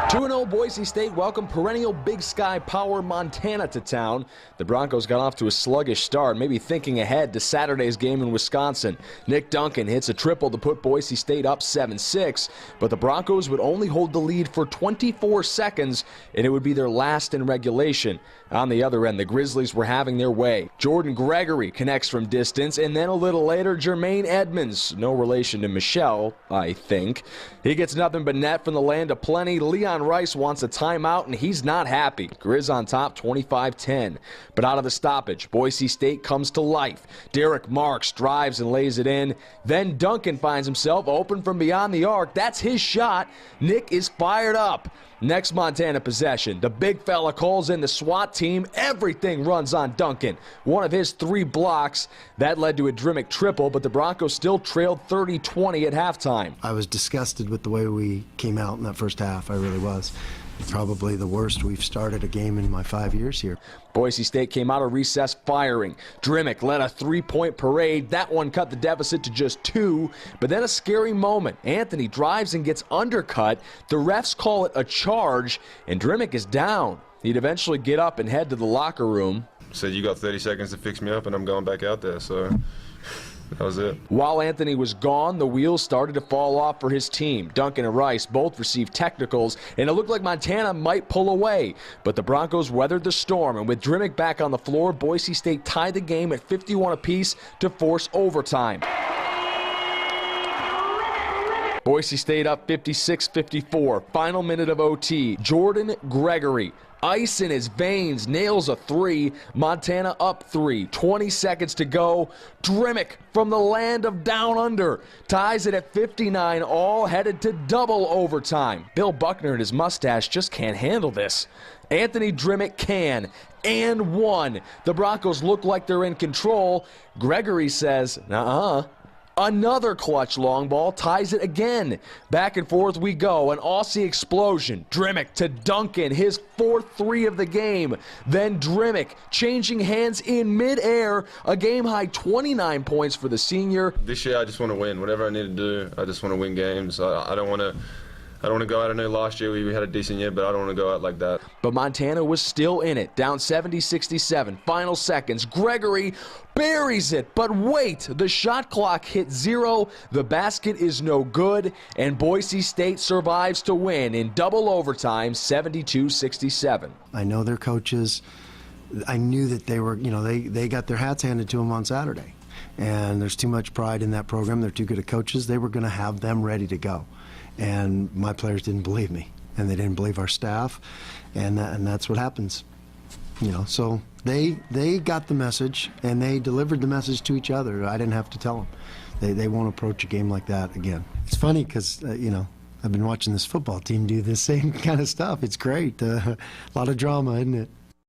2-0 Boise State welcomed perennial Big Sky power Montana to town. The Broncos got off to a sluggish start, maybe thinking ahead to Saturday's game in Wisconsin. Nick Duncan hits a triple to put Boise State up 7-6, but the Broncos would only hold the lead for 24 seconds, and it would be their last in regulation. On the other end, the Grizzlies were having their way. Jordan Gregory connects from distance, and then a little later, Jermaine Edmonds, no relation to Michelle, I think. He gets nothing but net from the land of plenty. Leon Rice wants a timeout, and he's not happy. Grizz on top 25-10. But out of the stoppage, Boise State comes to life. Derek Marks drives and lays it in. Then Duncan finds himself open from beyond the arc. That's his shot. Nick is fired up. Next Montana possession, the big fella calls in the SWAT team. Everything runs on Duncan. One of his 3 blocks. That led to a Drmic triple, but the Broncos still trailed 30-20 at halftime. I was disgusted with the way we came out in that first half. I really was. Probably the worst we've started a game in my 5 years here. Boise State came out of recess firing. Drmic led a 3-point parade. That one cut the deficit to just 2. But then a scary moment. Anthony drives and gets undercut. The refs call it a charge, and Drmic is down. He'd eventually get up and head to the locker room. Said, "You got 30 seconds to fix me up, and I'm going back out there." So that was it. While Anthony was gone, the wheels started to fall off for his team. Duncan and Rice both received technicals, and it looked like Montana might pull away. But the Broncos weathered the storm, and with Drmic back on the floor, Boise State tied the game at 51 apiece to force overtime. Boise State up 56-54. Final minute of OT. Jordan Gregory, ice in his veins, nails a 3. Montana up 3. 20 seconds to go. Drmic from the land of down under ties it at 59, all headed to double overtime. Bill Buckner and his mustache just can't handle this. Anthony Drmic can, and won. The Broncos look like they're in control. Gregory says, nuh-uh. Another clutch long ball ties it again. Back and forth we go, an Aussie explosion. Drmic to Duncan, his 4th 3 of the game. Then Drmic changing hands in midair. A game-high 29 points for the senior. This year I just want to win. Whatever I need to do, I just want to win games. I don't want to go out. I know last year we had a decent year, but I don't want to go out like that. But Montana was still in it, down 70-67. Final seconds. Gregory buries it, but wait, the shot clock hit 0. The basket is no good, and Boise State survives to win in double overtime, 72-67. I know their coaches. I knew that they were, they got their hats handed to them on Saturday. And there's too much pride in that program. They're too good at coaches. They were going to have them ready to go. And my players didn't believe me, and they didn't believe our staff, and that's what happens. So they got the message, and they delivered the message to each other. I didn't have to tell them. They won't approach a game like that again. It's funny because, I've been watching this football team do the same kind of stuff. It's great. A lot of drama, isn't it?